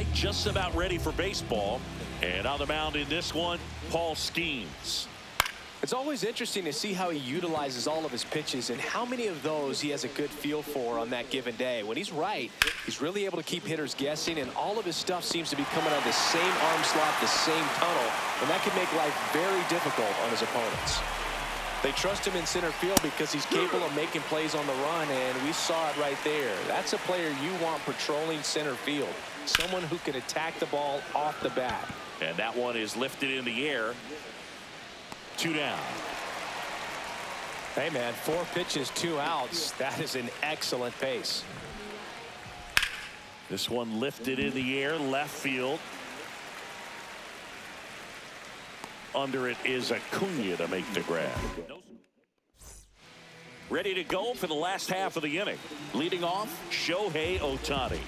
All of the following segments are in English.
right, just about ready for baseball. And on the mound in this one, Paul Skeens. It's always interesting to see how he utilizes all of his pitches and how many of those he has a good feel for on that given day. When he's right, he's really able to keep hitters guessing, and all of his stuff seems to be coming out of the same arm slot, the same tunnel, and that can make life very difficult on his opponents. They trust him in center field because he's capable of making plays on the run, and we saw it right there. That's a player you want patrolling center field, someone who can attack the ball off the bat. And that one is lifted in the air. 2 down. Hey, man, 4 pitches, 2 outs. That is an excellent pace. This one lifted in the air, left field. Under it is Acuna to make the grab. Ready to go for the last half of the inning. Leading off, Shohei Ohtani.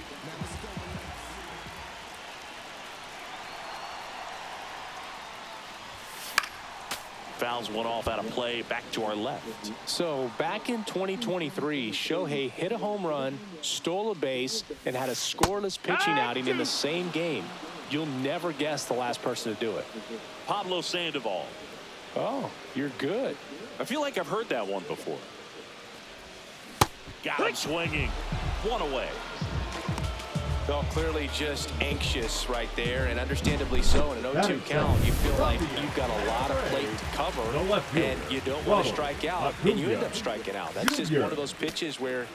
Fouls one off out of play, back to our left. So back in 2023, Shohei hit a home run, stole a base, and had a scoreless pitching outing in the same game. You'll never guess the last person to do it. Pablo Sandoval. Oh, you're good. I feel like I've heard that one before. Got him swinging. One away. Well, clearly just anxious right there, and understandably so. In an 0-2 count, you feel like you've got a lot of plate to cover, and you don't want to strike out, and you end up striking out. That's just one of those pitches where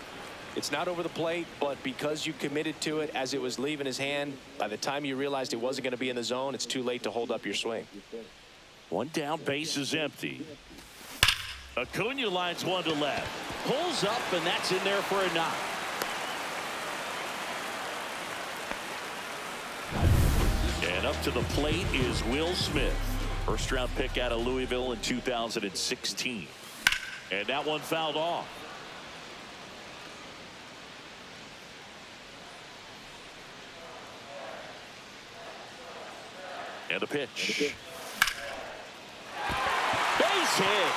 it's not over the plate, but because you committed to it as it was leaving his hand, by the time you realized it wasn't going to be in the zone, it's too late to hold up your swing. One down, base is empty. Acuna lines one to left. Pulls up, and that's in there for a knock. And up to the plate is Will Smith. First round pick out of Louisville in 2016. And that one fouled off. And a pitch. Base hit.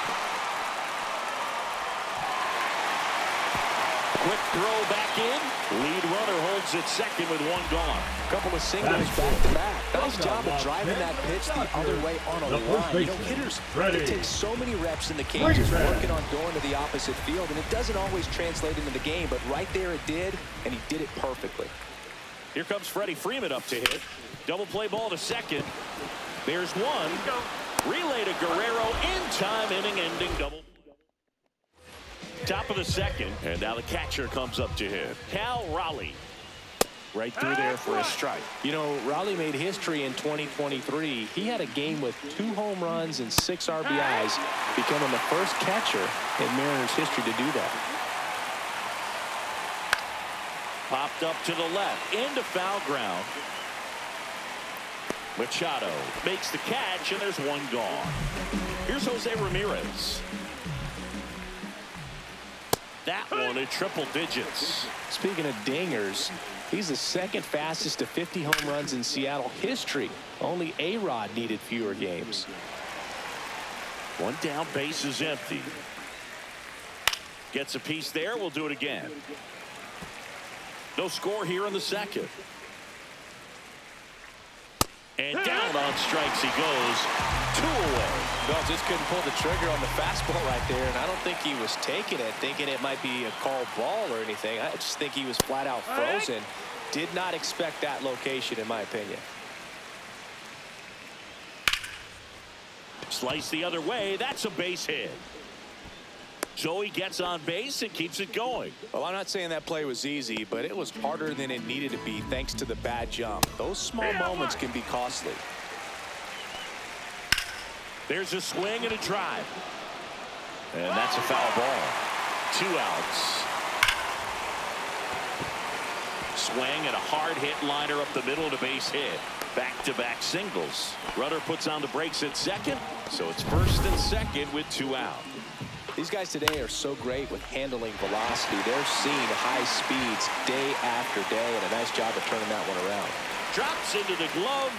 Quick throw back in. Lead runner holds it second with one gone. A couple of singles back to back. Nice job of driving that pitch the other way on a line. You know, hitters, it takes so many reps in the cages working on going to the opposite field, and it doesn't always translate into the game, but right there it did, and he did it perfectly. Here comes Freddie Freeman up to hit. Double play ball to second. There's one. Relay to Guerrero in time, inning-ending double. Top of the second, and now the catcher comes up to hit. Cal Raleigh. Right through there for a strike. You know, Raleigh made history in 2023. He had a game with 2 home runs and 6 RBIs, becoming the first catcher in Mariners history to do that. Popped up to the left, into foul ground. Machado makes the catch, and there's one gone. Here's Jose Ramirez. That one in triple digits. Speaking of dingers, he's the second fastest to 50 home runs in Seattle history. Only A-Rod needed fewer games. One down, base is empty. Gets a piece there. We'll do it again. No score here in the second. And down on strikes he goes. 2 away. Well, just couldn't pull the trigger on the fastball right there, and I don't think he was taking it, thinking it might be a called ball or anything. I just think he was flat out frozen. Did not expect that location, in my opinion. Slice the other way. That's a base hit. So he gets on base and keeps it going. Well, I'm not saying that play was easy, but it was harder than it needed to be thanks to the bad jump. Those small moments can be costly. There's a swing and a drive. And that's a foul ball. 2 outs. Swing and a hard hit liner up the middle to base hit. Back-to-back singles. Runner puts on the brakes at second, so it's first and second with 2 out. These guys today are so great with handling velocity. They're seeing high speeds day after day, and a nice job of turning that one around. Drops into the glove.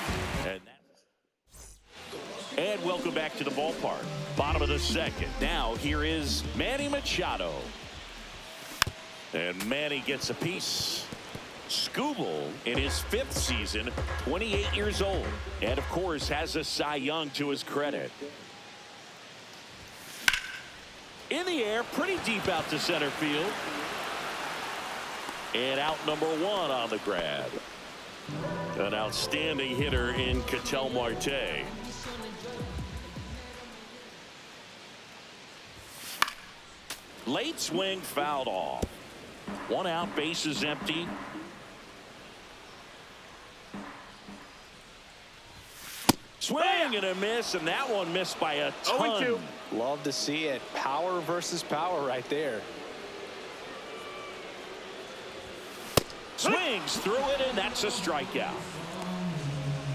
And welcome back to the ballpark. Bottom of the second. Now here is Manny Machado. And Manny gets a piece. Skubal in his 5th season, 28 years old, and of course has a Cy Young to his credit. In the air, pretty deep out to center field. And out number 1 on the grab. An outstanding hitter in Ketel Marte. Late swing fouled off. 1 out, bases empty. Swing and a miss, and that one missed by a ton. 0-2. Love to see it. Power versus power right there. Swings through it, and that's a strikeout.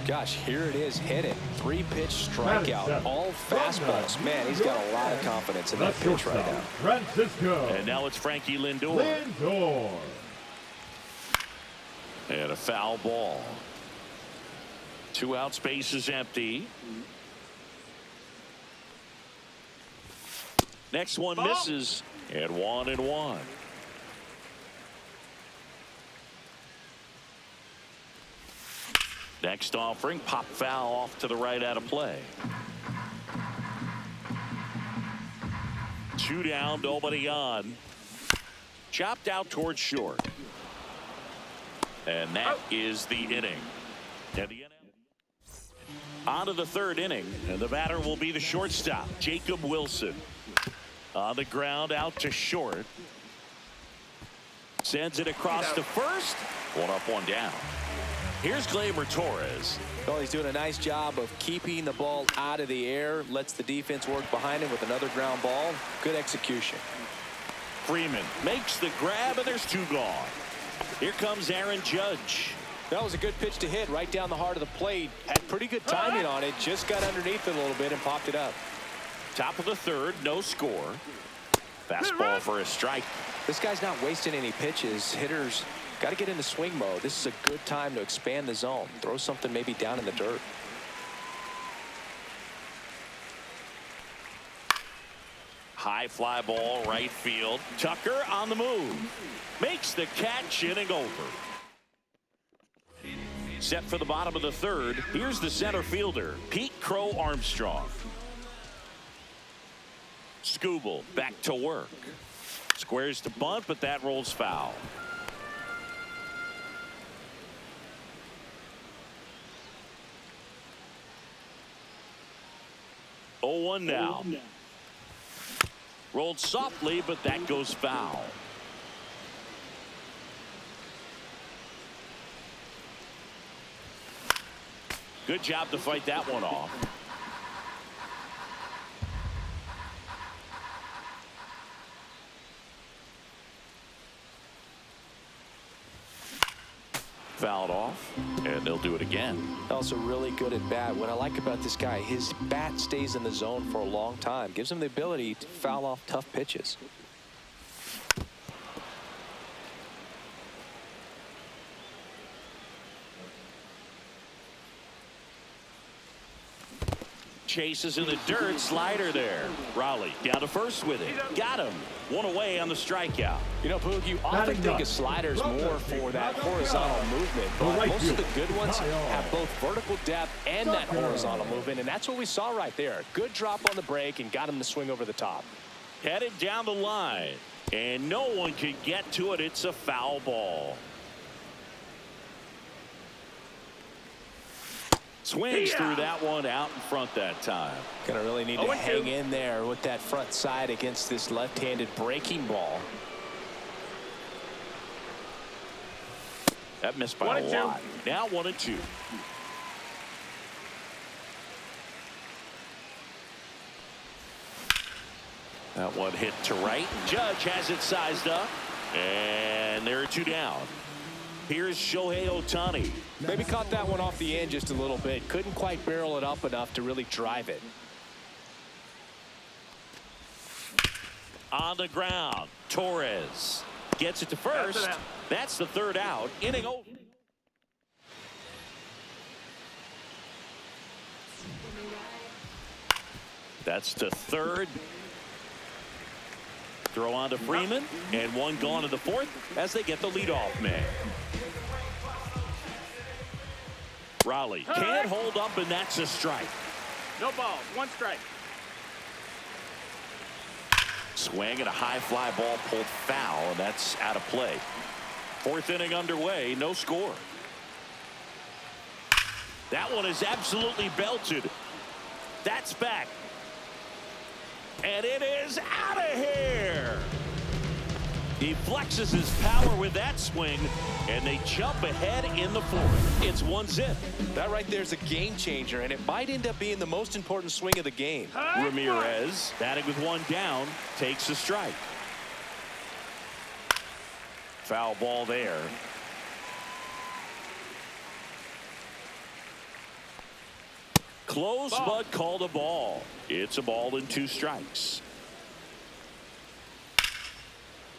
Gosh, here it is. Hit it. 3-pitch strikeout. All fastballs. Man, he's got a lot of confidence in that pitch right now. Francisco. And now it's Frankie Lindor. And a foul ball. 2 outs, bases empty. Next one misses. And 1-1. Next offering, pop foul off to the right out of play. 2 down, nobody on. Chopped out towards short. And that is the inning. And the on to the 3rd inning, and the batter will be the shortstop, Jacob Wilson. On the ground, out to short. Sends it across to first. 1 up, 1 down. Here's Gleyber Torres. Well, he's doing a nice job of keeping the ball out of the air. Lets the defense work behind him with another ground ball. Good execution. Freeman makes the grab, and there's 2 gone. Here comes Aaron Judge. That was a good pitch to hit right down the heart of the plate. Had pretty good timing on it. Just got underneath it a little bit and popped it up. Top of the 3rd, no score. Fastball for a strike. This guy's not wasting any pitches. Hitters got to get into swing mode. This is a good time to expand the zone. Throw something maybe down in the dirt. High fly ball, right field. Tucker on the move. Makes the catch, inning over. Set for the bottom of the 3rd. Here's the center fielder, Pete Crow Armstrong. Skubal back to work. Squares to bunt, but that rolls foul. Oh, 1 now. Rolled softly, but that goes foul. Good job to fight that one off. Fouled off, and they'll do it again. Also really good at bat. What I like about this guy, his bat stays in the zone for a long time. Gives him the ability to foul off tough pitches. Chases in the dirt, slider there. Raleigh down to first with it. Got him. 1 away on the strikeout. You know, Poog, you often think of sliders more for that horizontal movement, but most of the good ones have both vertical depth and that horizontal movement, and that's what we saw right there. Good drop on the break and got him to swing over the top. Headed down the line, and no one could get to it. It's a foul ball. Swings through that one, out in front that time. Gonna really need to hang in there with that front side against this left-handed breaking ball. That missed by a lot. Now 1-2. That one hit to right. Judge has it sized up, and there are 2 down. Here's Shohei Ohtani. Maybe caught that one off the end just a little bit. Couldn't quite barrel it up enough to really drive it. On the ground, Torres gets it to first. That's the 3rd out. Inning over. That's the 3rd. Throw on to Freeman, and 1 gone in the 4th as they get the leadoff man. Raleigh can't hold up, and that's a strike. No balls. One strike. Swing and a high fly ball pulled foul, and that's out of play. Fourth inning underway, no score. That one is absolutely belted. That's back. And it is out of here. He flexes his power with that swing, and they jump ahead in the fourth. It's 1-0. That right there is a game changer, and it might end up being the most important swing of the game. Ramirez, batting with one down, takes a strike. Foul ball there. Close, but called a ball. It's a ball and 2 strikes.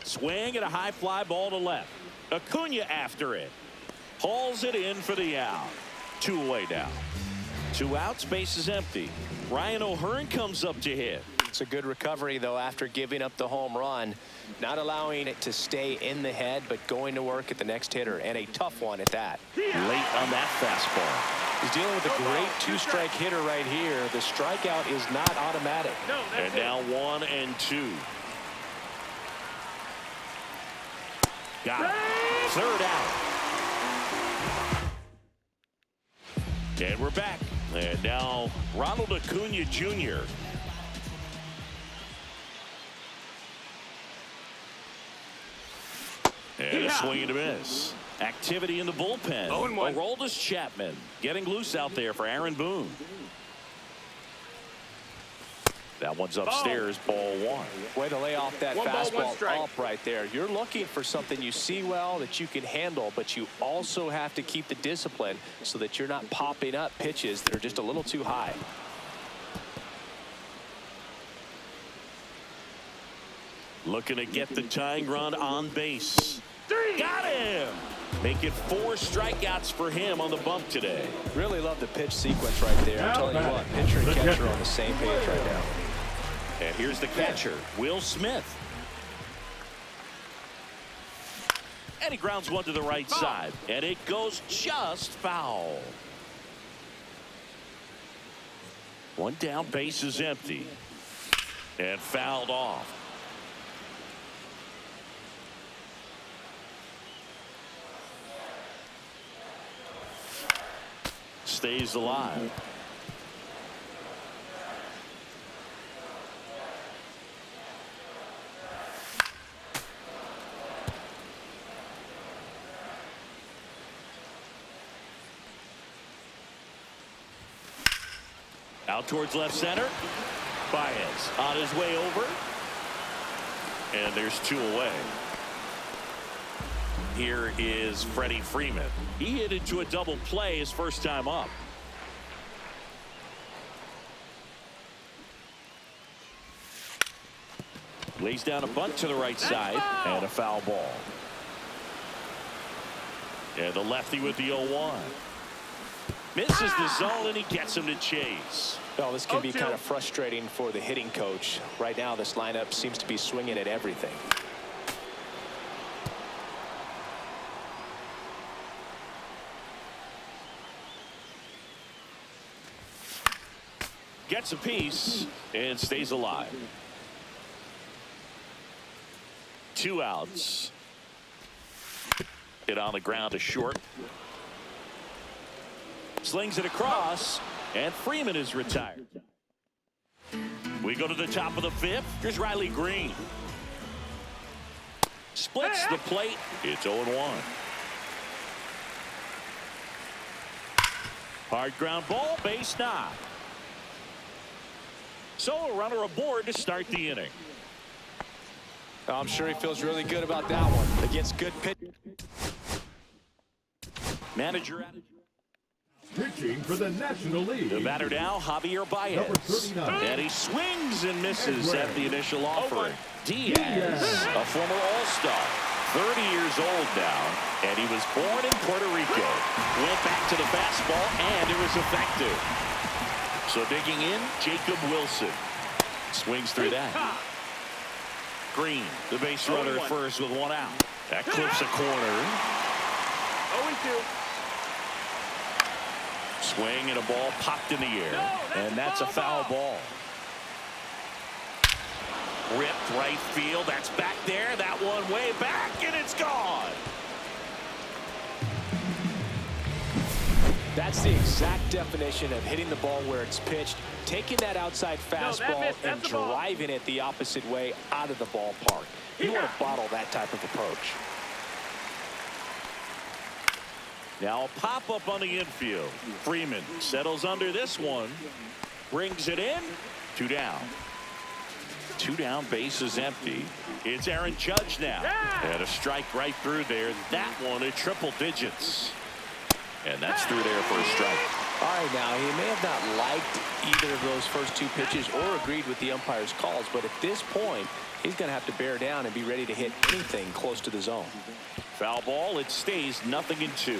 Swing and a high fly ball to left. Acuna after it. Hauls it in for the out. 2 away now. 2 outs, base is empty. Ryan O'Hearn comes up to hit. It's a good recovery, though, after giving up the home run. Not allowing it to stay in the head, but going to work at the next hitter, and a tough one at that. Late on that fastball. He's dealing with a great 2-strike hitter right here. The strikeout is not automatic. And now 1-2. Got it. Third out. And we're back. And now Ronald Acuna Jr. And a swing and a miss. Activity in the bullpen. 0-1. Aroldis Chapman getting loose out there for Aaron Boone. That one's upstairs, ball 1. Way to lay off that 1 ball, 1 fastball strike. up right there. You're looking for something you see well that you can handle, but you also have to keep the discipline so that you're not popping up pitches that are just a little too high. Looking to get the tying run on base. Got him! Make it 4 strikeouts for him on the bump today. Really love the pitch sequence right there. I'm telling you what, pitcher and catcher are on the same page right now. And here's the catcher, Will Smith. And he grounds one to the right side. And it goes just foul. 1 down, base is empty. And fouled off. Stays alive. Out towards left center. Baez on his way over. And there's 2 away. Here is Freddie Freeman. He hit into a double play his first time up. Lays down a bunt to the right side and a foul ball. And the lefty with the 0-1. Misses the zone and he gets him to chase. Well, this can be kind of frustrating for the hitting coach. Right now, this lineup seems to be swinging at everything. Gets a piece and stays alive. 2 outs. Hit on the ground to short. Slings it across, and Freeman is retired. We go to the top of the 5th. Here's Riley Green. Splits the plate. It's 0-1. Hard ground ball, base knock. So a runner aboard to start the inning. I'm sure he feels really good about that one against good pitch. Manager pitching for the National League. the batter now, Javier Baez. And he swings and misses at the initial offering. Diaz, a former All-Star, 30 years old now, and he was born in Puerto Rico. Went back to the fastball, and it was effective. So digging in, Jacob Wilson. Swings through that. Green, the base runner at first with 1 out. That clips a corner. 0-2. Swing and a ball popped in the air. And that's a foul ball. Ripped right field. That's back there. That one way back, and it's gone. That's the exact definition of hitting the ball where it's pitched, taking that outside fastball and driving it the opposite way out of the ballpark. You want to bottle that type of approach. Now a pop-up on the infield. Freeman settles under this one. Brings it in. 2 down. 2 down, base is empty. It's Aaron Judge now. And a strike right through there. That one at triple digits. And that's through there for a strike. All right, now, he may have not liked either of those first 2 pitches or agreed with the umpire's calls, but at this point, he's going to have to bear down and be ready to hit anything close to the zone. Foul ball. It stays 0-2.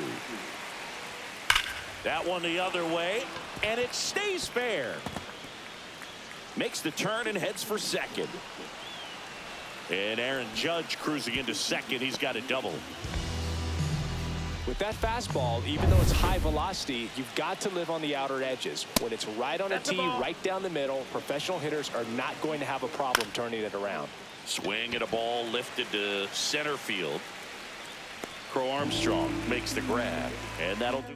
That one the other way, and it stays fair. Makes the turn and heads for second. And Aaron Judge cruising into second. He's got a double. With that fastball, even though it's high velocity, you've got to live on the outer edges. When it's right on a tee, right down the middle, professional hitters are not going to have a problem turning it around. Swing and a ball lifted to center field. Crow Armstrong makes the grab, and that'll do.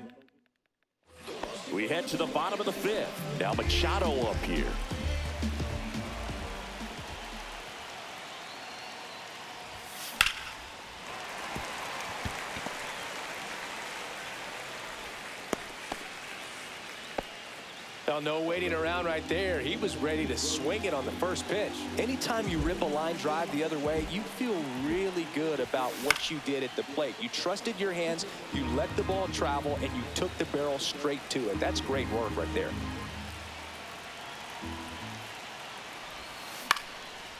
We head to the bottom of the 5th. Now Machado up here. Well, no waiting around right there. He was ready to swing it on the first pitch. Anytime you rip a line drive the other way, you feel really good about what you did at the plate. You trusted your hands, you let the ball travel, and you took the barrel straight to it. That's great work right there.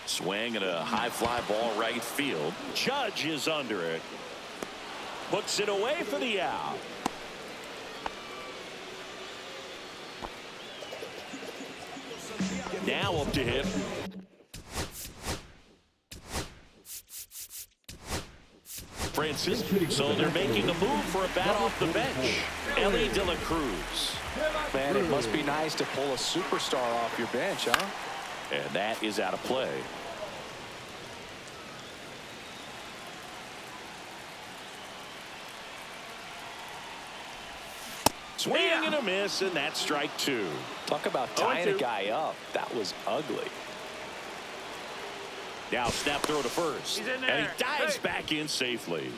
Swing and a high fly ball right field. Judge is under it. Puts it away for the out. Now up to him. Francis. So they're making the move for a bat off the bench. Ellie De La Cruz. Man, it must be nice to pull a superstar off your bench, huh? And that is out of play. Swing and a miss, and that's strike 2. Talk about tying a guy up. That was ugly. Now snap throw to first. And he dives back in safely.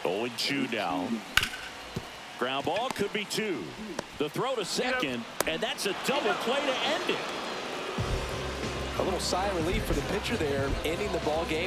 Oh, 2 now. Ground ball could be 2. The throw to second, and that's a double play to end it. A little sigh of relief for the pitcher there, ending the ball game.